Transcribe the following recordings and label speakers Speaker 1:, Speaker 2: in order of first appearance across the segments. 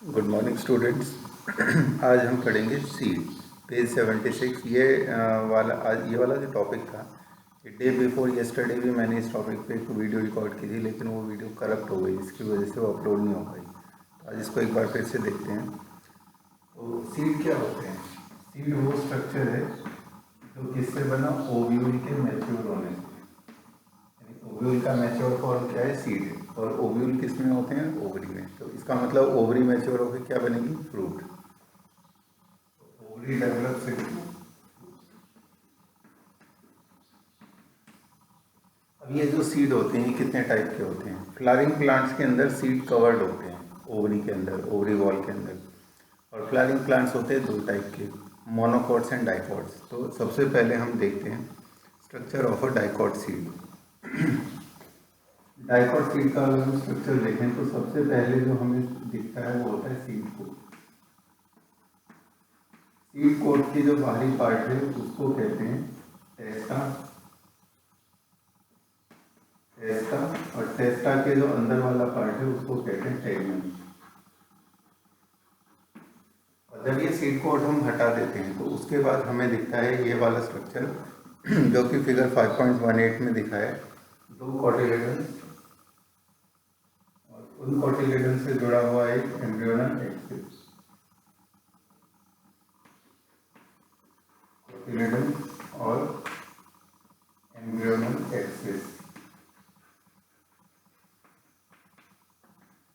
Speaker 1: Good morning students. आज हम पढ़ेंगे सीड, पेज 76। ये वाला जो टॉपिक था, डे बिफोर येस्टरडे भी मैंने इस टॉपिक पे एक वीडियो रिकॉर्ड की थी, लेकिन वो वीडियो करप्ट हो गई, इसकी वजह से वो अपलोड नहीं हो पाई। तो आज इसको एक बार फिर से देखते हैं। तो सीड क्या होते हैं? सीड वो स्ट्रक्चर है जो किससे बना? ओव्यूल के मैच्योर होने से। ओव्यूल का मैच्योर फॉर्म क्या है? सीड है। और ओव्यूल किस में होते हैं? ओवरी में। तो इसका मतलब ओवरी मैच्योर होकर क्या बनेगी? फ्रूट। Ovary develops into. अब ये जो सीड होते हैं, ये कितने टाइप के होते हैं? फ्लावरिंग प्लांट्स के अंदर सीड कवर्ड होते हैं, ओवरी के अंदर, ओवरी वॉल के अंदर। और फ्लावरिंग प्लांट्स होते हैं दो टाइप के, मोनोकॉट्स एंड डाइकॉट्स। तो सबसे पहले हम देखते हैं structure of a dicot seed. Dicot seed का अगर हम स्ट्रक्चर देखें तो सबसे पहले जो हमें दिखता है वो होता है सीड कोट। सीड कोट की जो बाहरी पार्ट है उसको कहते हैं टेस्टा। टेस्टा और टेस्टा के जो अंदर वाला पार्ट है उसको कहते हैं टेगमेन। और जब ये सीड कोट हम हटा देते हैं तो उसके बाद हमें दिखता है ये वाला स्ट्रक्चर जो कि फिगर 5.18 में दिखा है। दो कॉटिलेडन और उन कॉटिलेडन से जुड़ा हुआ एक एम्ब्रियोनल एक्सिस। कॉटिलेडन और एम्ब्रियोनल एक्सिस।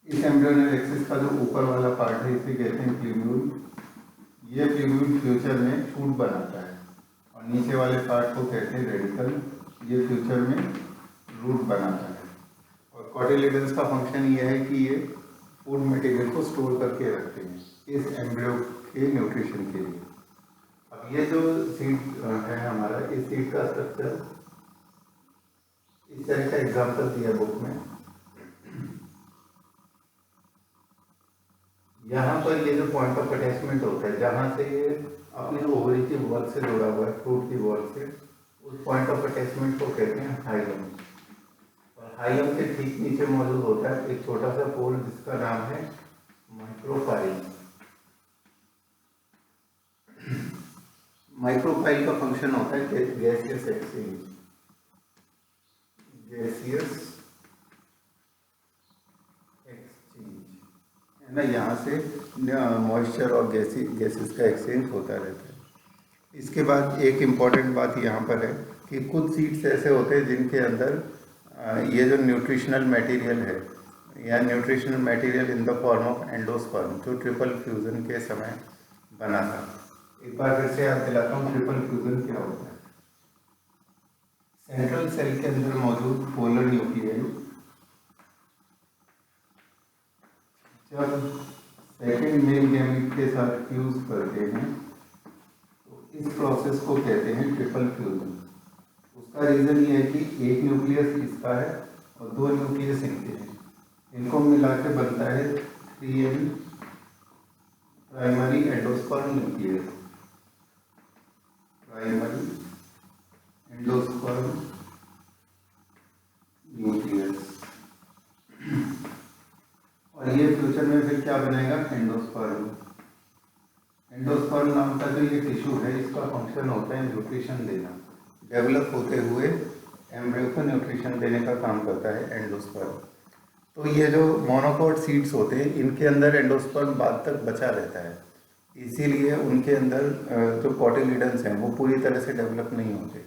Speaker 1: इस एम्ब्रियोनल एक्सिस का जो ऊपर वाला पार्ट है इसे कहते हैं प्यूब्यूल। ये प्यूब्यूल फ्यूचर में शूट बनाता है। और नीचे वाले पार्ट को कहते हैं रेडिकल। ये फ्यूचर में रूट बनाता है। और कॉटिलेडन्स का फंक्शन ये है कि ये फूड मटेरियल को स्टोर करके रखते हैं इस एम्ब्रियो के न्यूट्रिशन के लिए। अब ये जो सीड है हमारा, इस सीड का स्ट्रक्चर इस तरह का एग्जाम्पल दिया बुक में। यहाँ पर ये जो पॉइंट ऑफ अटैचमेंट होता है, जहाँ से ये अपने ओवरी की वॉल से जुड़ा हुआ है, फ्रूट की वॉल से, उस पॉइंट ऑफ अटैचमेंट को कहते हैं हाइलम। और हाइलम के ठीक नीचे मौजूद होता है एक छोटा सा पोल जिसका नाम है माइक्रोफाइल। माइक्रोफाइल का फंक्शन होता है गैसियस एक्सचेंज। गैसियस है ना, यहाँ से मॉइस्चर और गैसेस का एक्सचेंज होता रहता है। इसके बाद एक इम्पॉर्टेंट बात यहाँ पर है कि कुछ सीड्स ऐसे होते हैं जिनके अंदर ये जो न्यूट्रिशनल मटेरियल है या nutritional material in the form of endosperm, जो ट्रिपल फ्यूजन के समय बना था। एक बार फिर से याद दिलाता हूँ, ट्रिपल फ्यूजन क्या होता है? सेंट्रल सेल के अंदर मौजूद पोलर न्यूक्लियाई जब सेकेंड मेल गैमेट के साथ फ्यूज करते हैं तो इस प्रोसेस को कहते हैं ट्रिपल फ्यूजन। उसका रीज़न ये है कि एक न्यूक्लियस इसका है और दो न्यूक्लियस इनके हैं। इनको मिला के बनता है 3N primary endosperm nucleus. Primary endosperm nucleus. और ये फ्यूचर में फिर क्या बनेगा? एंडोस्पर्म। एंडोस्पर्म नाम का जो ये टिश्यू है, इसका फंक्शन होता है न्यूट्रिशन देना। डेवलप होते हुए एम्ब्रियो को न्यूट्रिशन देने का काम करता है एंडोस्पर्म। तो ये जो मोनोकॉट सीड्स होते हैं, इनके अंदर एंडोस्पर्म बाद तक बचा रहता है, इसीलिए उनके अंदर जो कॉटिलिडन्स हैं वो पूरी तरह से डेवलप नहीं होते।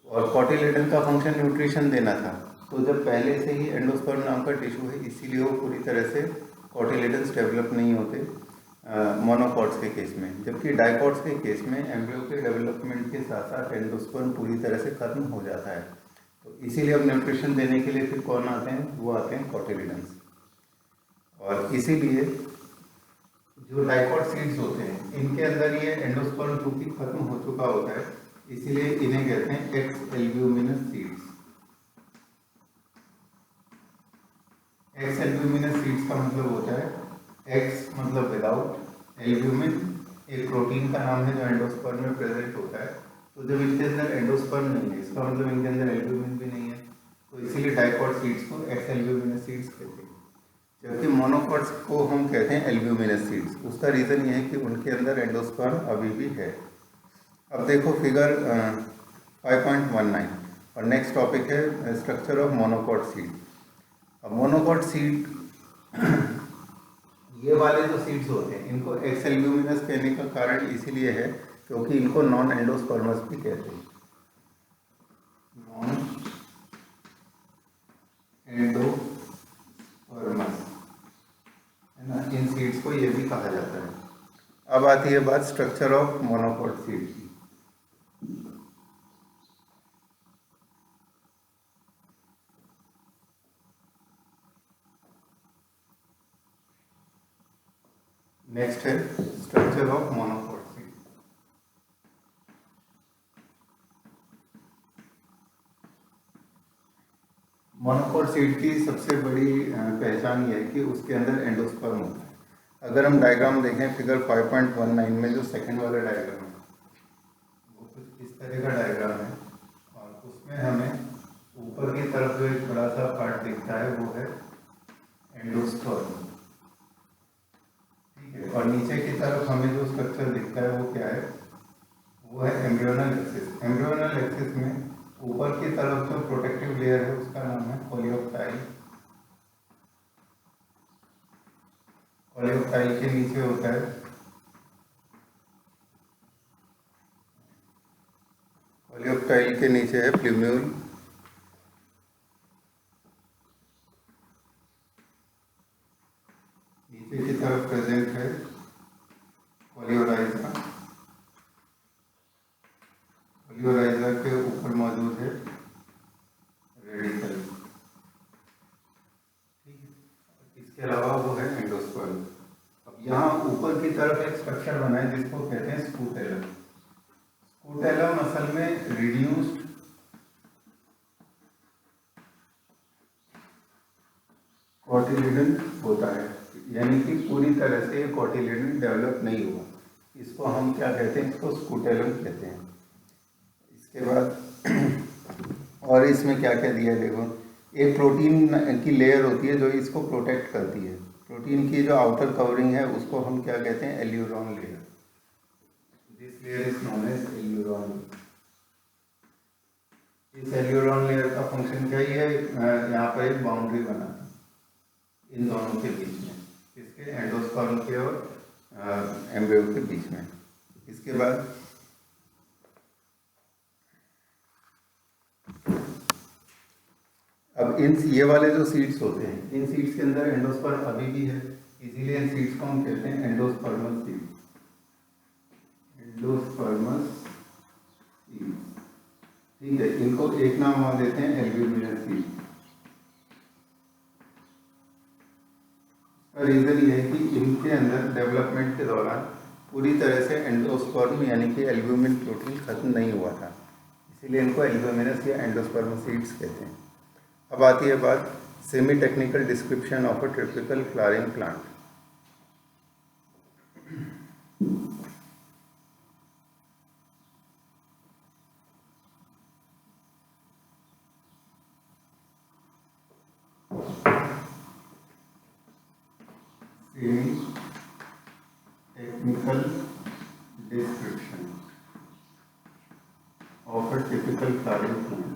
Speaker 1: और कॉटिलिडन का फंक्शन न्यूट्रिशन देना था, तो जब पहले से ही एंडोस्पर्म नाम का टिश्यू है, इसीलिए वो पूरी तरह से कॉटिलिडन्स डेवलप नहीं होते मोनोकॉट्स के केस में। जबकि डाइकॉट्स के केस में एम्ब्रियो के डेवलपमेंट के साथ साथ एंडोस्पर्म पूरी तरह से खत्म हो जाता है। तो इसीलिए अब न्यूट्रिशन देने के लिए फिर कौन आते हैं? वो आते हैं कॉटिलिडन्स। और इसीलिए जो डाइकॉट सीड्स होते हैं, इनके अंदर ये एंडोस्पर्म चूंकि खत्म हो चुका होता है, इसीलिए इन्हें कहते हैं x albuminous seeds. X albuminous seeds का मतलब होता है एक्स मतलब विदाउट, एल्ब्यूमिन एक प्रोटीन का नाम है जो एंडोस्पर्म में प्रेजेंट होता है। तो जब इनके अंदर एंडोस्पर्म नहीं है, इसका मतलब इनके अंदर एल्ब्यूमिन भी नहीं है, तो इसीलिए डाइकॉट सीड्स को एक्स एल्ब्यूमिनस सीड्स कहते हैं। जबकि मोनोकॉट्स को हम कहते हैं एल्ब्यूमिनस सीड्स। उसका रीज़न ये है कि उनके अंदर एंडोस्पर्म अभी भी है। अब देखो फिगर 5.19 और नेक्स्ट टॉपिक है स्ट्रक्चर ऑफ मोनोकॉट सीड। अब मोनोकॉट सीड ये वाले जो सीड्स होते हैं इनको एक्स एल्ब्यूमिनस कहने का कारण इसीलिए है क्योंकि इनको नॉन एंडोस्पर्मस भी कहते हैं। नॉन एंडोस्पर्मस है ना, इन सीड्स को ये भी कहा जाता है। अब आती है बात स्ट्रक्चर ऑफ मोनोकॉट सीड की। नेक्स्ट है structure of monocot seed. Monocot seed की सबसे बड़ी पहचान ये है कि उसके अंदर एंडोस्पर्म होता है। अगर हम डायग्राम देखें फिगर 5.19 में जो सेकंड वाला डायग्राम है वो कुछ इस तरह का डायग्राम है और उसमें हमें ऊपर की तरफ जो एक बड़ा सा पार्ट दिखता है वो है एंडोस्पर्म, ठीक है, और नीचे की तरफ हमें जो स्ट्रक्चर दिखता है वो क्या है, वो है एम्ब्रियोनल एक्सिस। एम्ब्रियोनल एक्सिस में ऊपर की तरफ जो प्रोटेक्टिव लेयर है उसका नाम है कोलियोप्टाइल। कोलियोप्टाइल के नीचे होता है कोलियोप्टाइल के नीचे है प्लूम्यूल। नीचे की तरफ प्रेजेंट है कोलियोराइजा। कोलियोराइजा के ऊपर मौजूद है रेडिकल, ठीक है। इसके अलावा वो है एंडोस्पर्म। अब यहाँ ऊपर की तरफ एक स्ट्रक्चर बना है जिसको कहते हैं स्कूटेलम। स्कूटेलम असल में रिड्यूस्ड कॉटिलिडन होता है, यानी कि पूरी तरह से कॉटिलिडन डेवलप नहीं हुआ। इसको हम क्या कहते हैं, इसको स्कूटेलम कहते हैं। इसके बाद और इसमें क्या क्या दिया है देखो, एक प्रोटीन की लेयर होती है जो इसको प्रोटेक्ट करती है। प्रोटीन की जो आउटर कवरिंग है उसको हम क्या कहते हैं, aleurone layer. This layer is known as aleurone. इस एल्यूरॉन लेयर का फंक्शन क्या है, यहाँ पर एक बाउंड्री बनाना इन दोनों के बीच में, इसके एंडोस्पर्म के और एम्ब्रियो के बीच में। इसके बाद अब ये वाले जो सीड्स होते हैं इन सीड्स के अंदर एंडोस्पर्म अभी भी है, इसीलिए इन सीड्स को हम कहते हैं एंडोस्पर्मस सीड। एंडोस्पर्मस सीड, ठीक है। इनको एक नाम और देते हैं एल्ब्यूमिनस सीड। इसका रीजन ये है कि इनके अंदर डेवलपमेंट के दौरान पूरी तरह से एंडोस्पर्म यानी कि एल्ब्यूमिन प्रोटीन खत्म नहीं हुआ था, इसीलिए इनको एल्ब्यूमिनस या एंडोस्पर्म सीड्स कहते हैं। अब आती है बात semi technical description of a tropical flowering plant. Semi technical description of a typical flowering plant,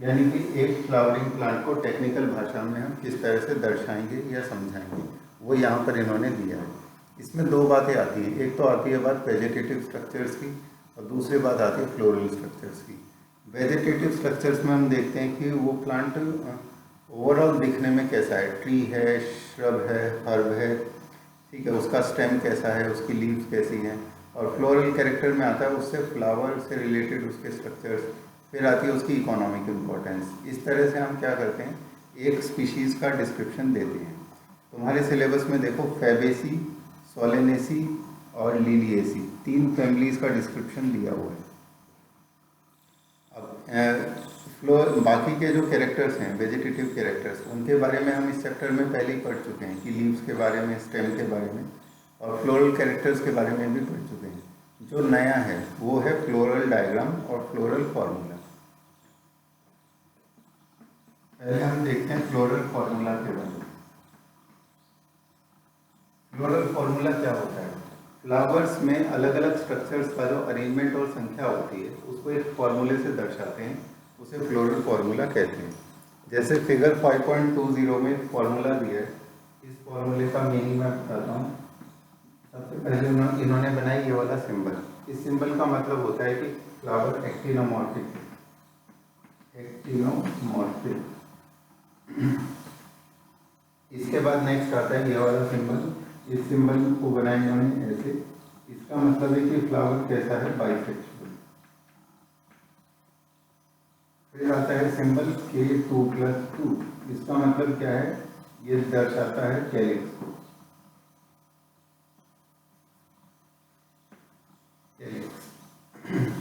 Speaker 1: यानी कि एक फ्लावरिंग प्लांट को टेक्निकल भाषा में हम किस तरह से दर्शाएंगे या समझाएंगे, वो यहाँ पर इन्होंने दिया है। इसमें दो बातें आती हैं, एक तो आती है बात वेजिटेटिव स्ट्रक्चर्स की और दूसरी बात आती है फ्लोरल स्ट्रक्चर्स की। वेजिटेटिव स्ट्रक्चर्स में हम देखते हैं कि वो प्लांट ओवरऑल दिखने में कैसा है, ट्री है, श्रब है, हर्ब है, ठीक है, उसका स्टेम कैसा है, उसकी लीव्स कैसी हैं। और फ्लोरल कैरेक्टर में आता है उससे फ्लावर से रिलेटेड उसके स्ट्रक्चर्स, फिर आती है उसकी इकोनॉमिक इम्पोर्टेंस। इस तरह से हम क्या करते हैं, एक स्पीशीज़ का डिस्क्रिप्शन देते हैं। तुम्हारे सिलेबस में देखो फैबेसी, सोलेनेसी और लिलिएसी, 3 फैमिलीज़ का डिस्क्रिप्शन दिया हुआ है। अब बाकी के जो कैरेक्टर्स हैं वेजिटेटिव कैरेक्टर्स, उनके बारे में हम इस चैप्टर में पहले ही पढ़ चुके हैं कि लीव्स के बारे में, स्टेम के बारे में और फ्लोरल कैरेक्टर्स के बारे में भी पढ़ चुके हैं। जो नया है वो है फ्लोरल डायग्राम और फ्लोरल फार्मूला। पहले हम देखते हैं फ्लोरल फार्मूला के बारे में। फ्लोरल फॉर्मूला क्या होता है? फ्लावर्स में अलग अलग स्ट्रक्चर्स का जो अरेंजमेंट और संख्या होती है उसको एक फॉर्मूले से दर्शाते हैं, उसे फ्लोरल फॉर्मूला कहते हैं। जैसे फिगर 5.20 में एक फॉर्मूला दिया है, इस फॉर्मूले का मीनिंग मैं बताता हूँ। सबसे पहले इन्होंने बनाई ये वाला सिंबल। इस सिंबल का मतलब होता है कि फ्लावर एक्टिनोमॉर्फिक है, एक्टिनोमॉर्फिक। इसके बाद नेक्स्ट आता है ये वाला सिंबल। इस सिंबल को बनाया इन्होंने ऐसे, इसका मतलब है कि फ्लावर कैसा है, बाइसेक्सुअल। फिर आता है सिंबल K2+2, इसका मतलब क्या है, ये दर्शाता है कैलिक्स को।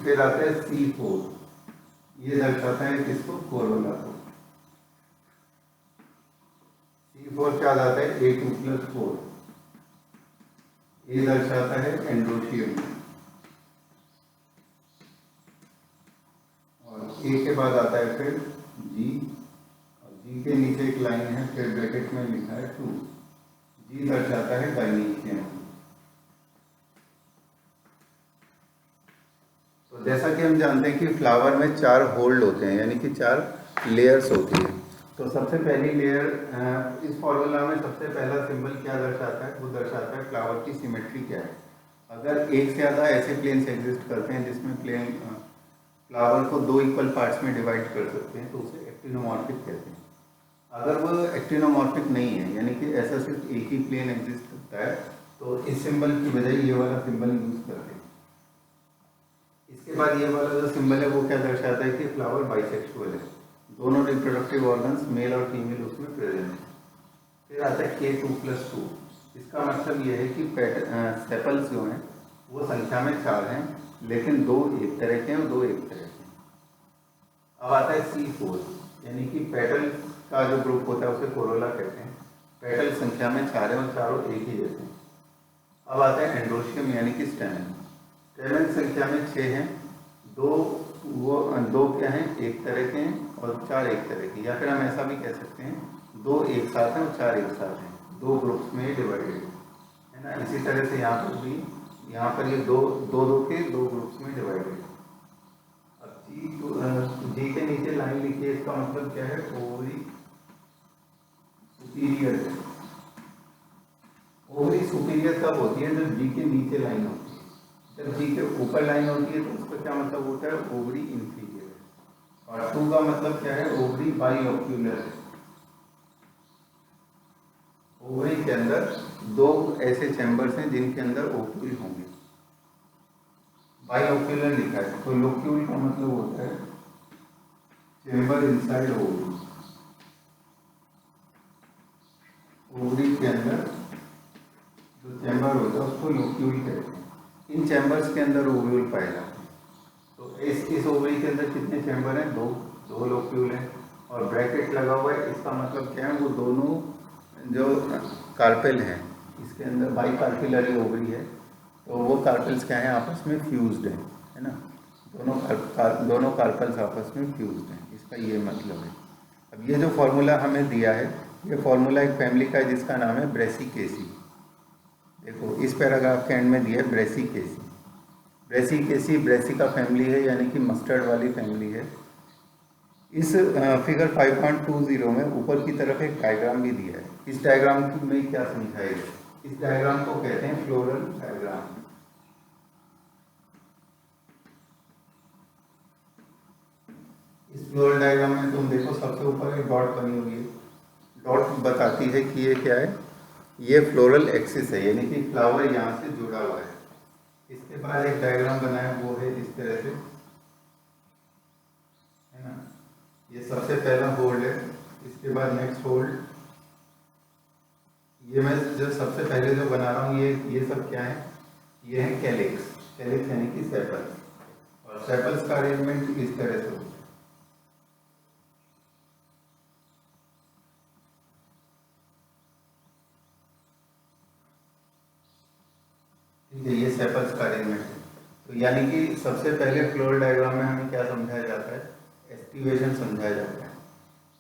Speaker 1: फिर आता है C4, ये दर्शाता है किसको, कोरोला को। C4 क्या आता है, A2+4, ये दर्शाता है एंड्रोशियम। और A के बाद आता है फिर G, और G के नीचे एक लाइन है, फिर ब्रैकेट में लिखा है 2, G दर्शाता है डायनीशियम। तो जैसा कि हम जानते हैं कि फ्लावर में 4 होल्ड होते हैं, यानी कि 4 लेयर्स होती है। तो सबसे पहली लेयर, इस फॉर्मूला में सबसे पहला सिंबल क्या दर्शाता है, वो दर्शाता है फ्लावर की सिमेट्री क्या है। अगर एक से ज़्यादा ऐसे प्लेन्स एग्जिस्ट करते हैं जिसमें प्लेन फ्लावर को 2 इक्वल पार्ट्स में डिवाइड कर सकते हैं, तो उसे एक्टिनोमॉर्फिक कहते हैं। अगर वो एक्टिनोमॉर्फिक नहीं है, यानी कि ऐसा सिर्फ एक ही प्लेन एग्जिस्ट करता है, तो इस सिंबल की बजाय ये वाला सिंबल यूज करते हैं। इसके बाद ये वाला जो सिंबल है वो क्या दर्शाता है कि फ्लावर बाइसेक्सुअल है, दोनों रिप्रोडक्टिव ऑर्गन्स मेल और फीमेल उसमें प्रेजेंट है। फिर आता है K2+2, इसका मतलब ये है कि सेपल्स जो हैं वो संख्या में 4 हैं, लेकिन 2 एक तरह के हैं और 2 एक तरह के हैं। अब आता है C4, यानी कि पेटल का जो ग्रुप होता है उसे कोरोला कहते हैं। पेटल संख्या में 4 हैं और चारों एक ही जैसे हैं। अब आता है एंड्रोशियम, यानी कि स्टेमन। स्टेमन संख्या में 6 हैं, 2 क्या हैं, एक तरह के हैं और 4 एक तरह के, या फिर हम ऐसा भी कह सकते हैं 2 एक साथ हैं और 4 एक साथ हैं, 2 ग्रुप्स में डिवाइडेड है ना। इसी तरह से यहाँ पर भी, यहाँ पर ये 2 के 2 ग्रुप्स में डिवाइडेड। अब जी के नीचे लाइन लिखिए, इसका मतलब क्या है, ओवरी सुपीरियर है। ओवरी सुपीरियर तब होती है जब जी के नीचे लाइन होती है, जब जी के ऊपर लाइन होती है तो उसका क्या मतलब होता है, ओवरी इंफीरियर है। और 2 का मतलब क्या है, ओवरी बाइलोक्यूलर है। ओवरी के अंदर 2 ऐसे चैम्बर्स हैं जिनके अंदर ओव्यूल होंगे। बाइलोक्यूलर लिखा है, तो लोक्यूल का मतलब होता है चैम्बर इनसाइड ओवरी। ओवरी के अंदर जो चैम्बर होता है उसको लोक्यूल कहते हैं। इन चैम्बर्स के अंदर ओव्यूल पाए जाते हैं। तो इस ओवरी के अंदर कितने चैम्बर हैं, 2 लोक्यूल हैं, और ब्रैकेट लगा हुआ है। इसका मतलब क्या है, वो दोनों जो कार्पेल हैं इसके अंदर बाई कार्पिलरी ओवरी है, तो वो कार्पेल्स क्या हैं, आपस में फ्यूज्ड है ना। दोनों कार्पेल्स आपस में फ्यूज्ड हैं, इसका ये मतलब है। अब ये जो फॉर्मूला हमें दिया है, ये फॉर्मूला एक फैमिली का है जिसका नाम है ब्रेसिकेसी। देखो इस पैराग्राफ के एंड में दिया है ब्रेसिकेसी। ब्रेसिकेसी ब्रेसिका फैमिली है, यानी कि मस्टर्ड वाली फैमिली है। इस फिगर 5.20 में ऊपर की तरफ एक डायग्राम भी दिया है। इस डायग्राम में क्या समझाया है, इस डायग्राम को कहते हैं फ्लोरल डायग्राम। इस फ्लोरल डायग्राम में तुम देखो सबसे ऊपर एक डॉट बनी हुई है। डॉट बताती है कि ये क्या है, ये फ्लोरल एक्सिस है, यानी कि फ्लावर यहाँ से जुड़ा हुआ है। इसके बाद एक डायग्राम बना है, वो है इस तरह से, है ना। ये सबसे पहला होल्ड है, इसके बाद नेक्स्ट होल्ड। ये मैं जो सबसे पहले जो बना रहा हूँ, ये सब क्या है, ये है कैलिक्स। कैलिक्स यानी कि सेपल्स, और सेपल्स का अरेंजमेंट इस तरह से होता है। ठीक है, ये सेपल्स का अरेंजमेंट है। तो यानी कि सबसे पहले फ्लोरल डायग्राम में हमें क्या समझाया जाता है, एस्टिवेशन समझाया जाता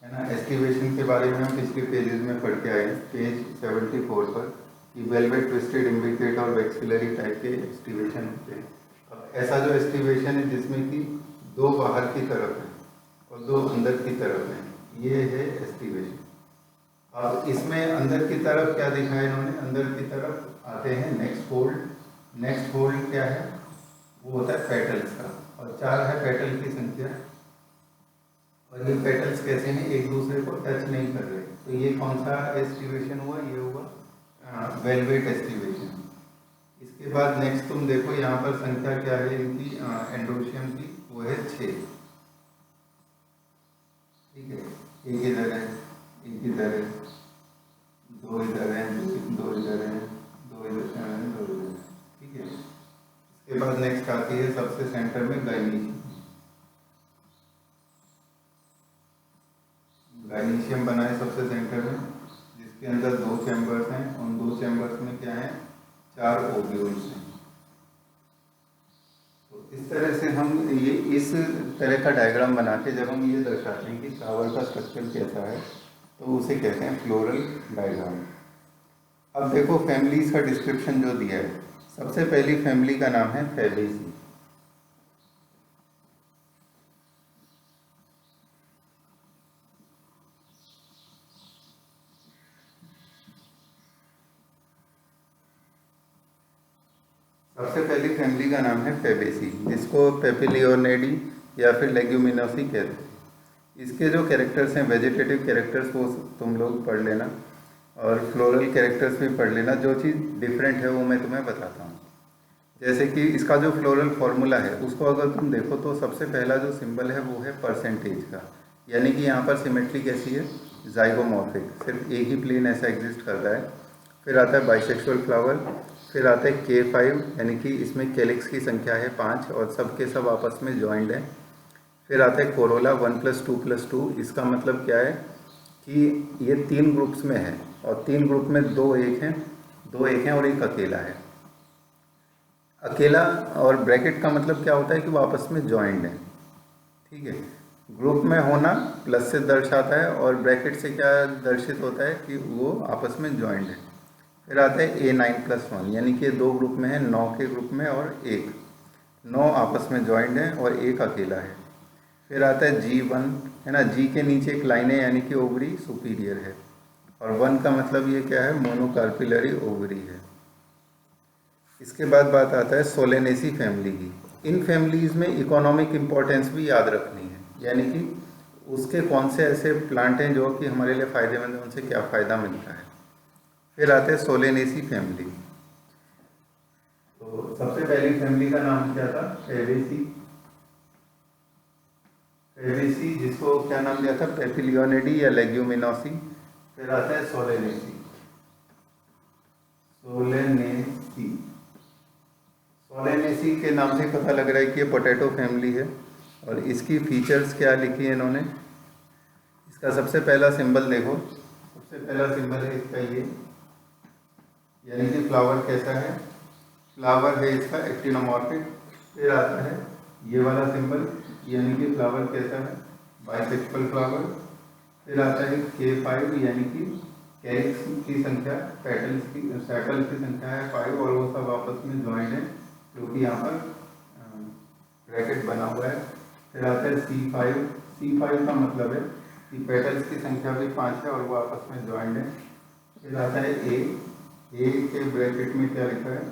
Speaker 1: है ना। एस्टिवेशन के बारे में हम पिछले पेजेस में पढ़ के आए, पेज 74 पर कि वेलवेट, ट्विस्टेड, इम्ब्रिकेट और वैक्सिलरी टाइप के एस्टिवेशन होते हैं। अब ऐसा जो एस्टिवेशन है जिसमें कि दो बाहर की तरफ है और दो अंदर की तरफ है, ये है एस्टिवेशन। अब इसमें अंदर की तरफ क्या दिखा है इन्होंने, अंदर की तरफ आते हैं नेक्स्ट फोल्ड। नेक्स्ट फोल्ड क्या है, वो होता है पेटल्स का, और 4 है पेटल की संख्या। और ये पेटल्स कैसे हैं, एक दूसरे को टच नहीं कर रहे, तो ये कौन सा एस्टिवेशन हुआ, ये हुआ वेलवेट एस्टिवेशन। इसके बाद नेक्स्ट तुम देखो यहाँ पर संख्या क्या है इनकी एंड्रोशियम की, वो है 6। ठीक है, एक इधर है, एक इधर है, 2 इधर है, 2 इधर है, 2 इधर है, 2 इधर है। ठीक है, इसके बाद नेक्स्ट आती है सबसे सेंटर में गाइनीशियम। गाइनीशियम बना है सबसे सेंटर में, जिसके अंदर 2 चैम्बर्स हैं। उन 2 चैम्बर्स में क्या है, 4 ओव्यूल्स हैं। तो इस तरह से हम ये इस तरह का डायग्राम बना के जब हम ये दर्शाते हैं कि फ्लावर का स्ट्रक्चर कैसा है, तो उसे कहते हैं फ्लोरल डायग्राम। अब देखो फैमिलीज का डिस्क्रिप्शन जो दिया है, सबसे पहली फैमिली का नाम है फैबेसी। सबसे पहली फैमिली का नाम है फैबेसी, जिसको पेपिलियोनेडी या फिर लेग्यूमिनोसी कहते हैं। इसके जो कैरेक्टर्स हैं, वेजिटेटिव कैरेक्टर्स, वो तुम लोग पढ़ लेना, और फ्लोरल कैरेक्टर्स भी पढ़ लेना। जो चीज़ डिफरेंट है वो मैं तुम्हें बताता हूँ। जैसे कि इसका जो फ्लोरल फॉर्मूला है, उसको अगर तुम देखो तो सबसे पहला जो सिंबल है वो है परसेंटेज का, यानी कि यहाँ पर सिमेट्री कैसी है, जाइगोमॉर्फिक, सिर्फ एक ही प्लेन ऐसा एग्जिस्ट करता है। फिर आता है बाइसेक्सुअल फ्लावर, फिर आता है K5, यानी कि इसमें कैलिक्स की संख्या है 5 और सब के सब आपस में जॉइंड है। फिर आता है कोरोला 1+2+2। इसका मतलब क्या है कि ये 3 ग्रुप्स में है, और 3 ग्रुप में 2 एक हैं और एक अकेला है। अकेला और ब्रैकेट का मतलब क्या होता है कि वो आपस में जॉइंड है। ठीक है, ग्रुप में होना प्लस से दर्शाता है, और ब्रैकेट से क्या दर्शित होता है कि वो आपस में जॉइंड है। फिर आता है A9+1, यानी कि 2 ग्रुप में है, 9 के ग्रुप में, और 9 आपस में जॉइंड है और एक अकेला है। फिर आता है G1, है ना, G के नीचे एक लाइन है, यानी कि ओवरी सुपीरियर है, और 1 का मतलब ये क्या है, मोनोकार्पिलरी ओवरी है। इसके बाद बात आता है सोलेनेसी फैमिली की। इन फैमिलीज़ में इकोनॉमिक इम्पोर्टेंस भी याद रखनी है, यानी कि उसके कौन से ऐसे प्लांट हैं जो कि हमारे लिए फ़ायदेमंद है, उनसे क्या फ़ायदा मिलता है। फिर आते हैं सोलेनेसी फैमिली। तो सबसे पहली फैमिली का नाम क्या था, फैबेसी। फैबेसी, जिसको क्या नाम दिया था, पेपिलियोनेडी या लेग्यूमिनोसी। फिर आता है सोलेनेसी। सोलेनेसी सोलेनेसी के नाम से पता लग रहा है कि ये पोटैटो फैमिली है। और इसकी फीचर्स क्या लिखी है इन्होंने, इसका सबसे पहला सिंबल देखो, सबसे पहला सिंबल है इसका ये, यानी कि फ्लावर कैसा है, फ्लावर है इसका एक्टिनोमॉर्फिक। फिर आता है ये वाला सिंबल, यानी कि फ्लावर कैसा है, बाइसेक्सुअल फ्लावर। फिर आता है K5, यानी कि कैरिक्स की संख्या, पेटल्स की संख्या है 5, और वो सब आपस में जॉइंट है, क्योंकि यहाँ पर ब्रैकेट बना हुआ है। फिर आता है C5 का मतलब है कि पेटल्स की संख्या भी 5 है और वो आपस में जॉइंट है। फिर आता है ए के ब्रैकेट में क्या लिखा है,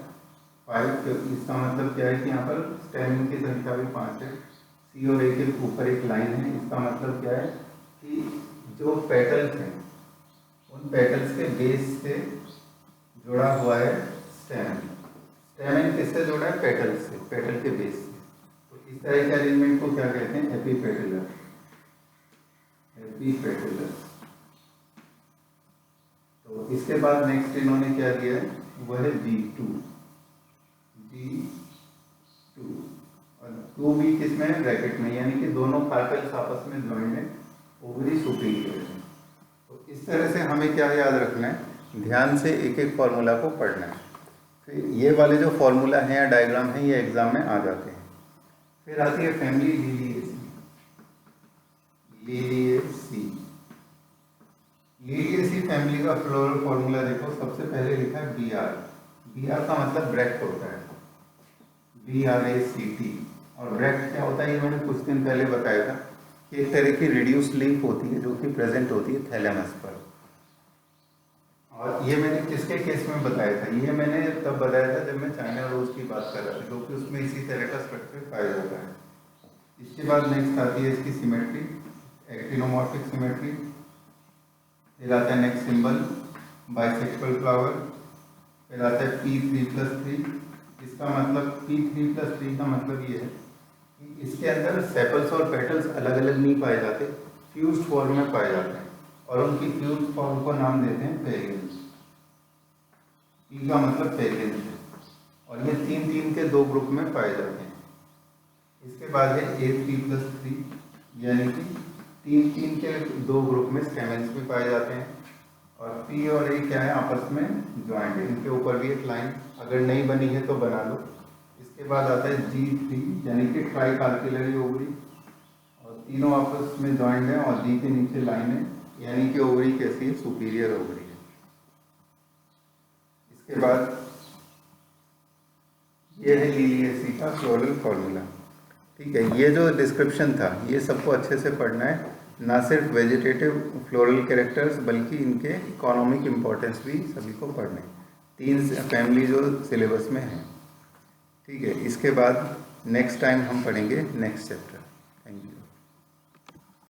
Speaker 1: 5, इसका मतलब क्या है कि यहाँ पर स्टेमिन की संख्या भी 5 है। C और A के ऊपर एक लाइन है, इसका मतलब क्या है कि जो पेटल्स हैं उन पेटल्स के बेस से जुड़ा हुआ है स्टेमिन। स्टेमिन किससे जुड़ा है, पेटल्स से, पेटल के बेस से। तो इस तरह के अरेंजमेंट को क्या कहते हैं, एपीपेटलर। तो इसके बाद नेक्स्ट इन्होंने क्या दिया है, वह है G2। और 2 भी किसमें है, ब्रैकेट में, यानी कि दोनों कार्पेल्स आपस में जॉइंट है, ओवरी सुपीरियर है। तो इस तरह से हमें क्या याद रखना है, ध्यान से एक एक फार्मूला को पढ़ना है। फिर ये वाले जो फार्मूला हैं या डायग्राम हैं, ये एग्जाम में आ जाते हैं। फिर आती है फैमिली लिलिएसी। लिलिएसी फैमिली का फ्लोरल फॉर्मूला देखो, सबसे पहले लिखा है BR। BR का मतलब ब्रैक्ट होता है, BRACT। और ब्रैक्ट क्या होता है ये मैंने कुछ दिन पहले बताया था कि एक तरह की रिड्यूस लिंक होती है जो कि प्रेजेंट होती है थैलेमस पर। और ये मैंने किसके केस में बताया था, ये मैंने तब बताया था जब मैं चाइना रोज की बात कर रहा था, क्योंकि उसमें इसी तरह का स्ट्रक्चर पाया जाता है। इसके बाद नेक्स्ट आती है इसकी सिमेट्री, एक्टिनोमॉर्फिक सिमेट्री। फिर आता है नेक्स्ट सिंबल बाइसेक्सुअल फ्लावर। फिर आता है P3+3। इसका मतलब P3+3 का मतलब ये है कि इसके अंदर सेपल्स और पेटल्स अलग अलग नहीं पाए जाते, फ्यूज्ड फॉर्म में पाए जाते हैं, और उनकी फ्यूज्ड फॉर्म को नाम देते हैं पेरियंस। P का मतलब पेरियंस है, और ये 3 के 2 ग्रुप में पाए जाते हैं। इसके बाद है A3+3, यानी कि 3 के 2 ग्रुप में स्टेमेंस भी पाए जाते हैं। और P और A क्या है, आपस में ज्वाइंट है। इनके ऊपर भी एक लाइन अगर नहीं बनी है तो बना लो। इसके बाद आता है G3, यानी कि ट्राई कार्टिलरी ओवरी, और तीनों आपस में ज्वाइंट है, और G के नीचे लाइन है, यानी कि ओवरी कैसी है, सुपीरियर ओवरी है। इसके बाद ये है लिलिएसी का फ्लोरल फॉर्मूला। ठीक है, ये जो डिस्क्रिप्शन था ये सबको अच्छे से पढ़ना है, ना सिर्फ वेजिटेटिव फ्लोरल कैरेक्टर्स बल्कि इनके इकोनॉमिक इम्पोर्टेंस भी सभी को पढ़ने हैं। 3 फैमिली जो सिलेबस में है। ठीक है, इसके बाद नेक्स्ट टाइम हम पढ़ेंगे नेक्स्ट चैप्टर। Thank you.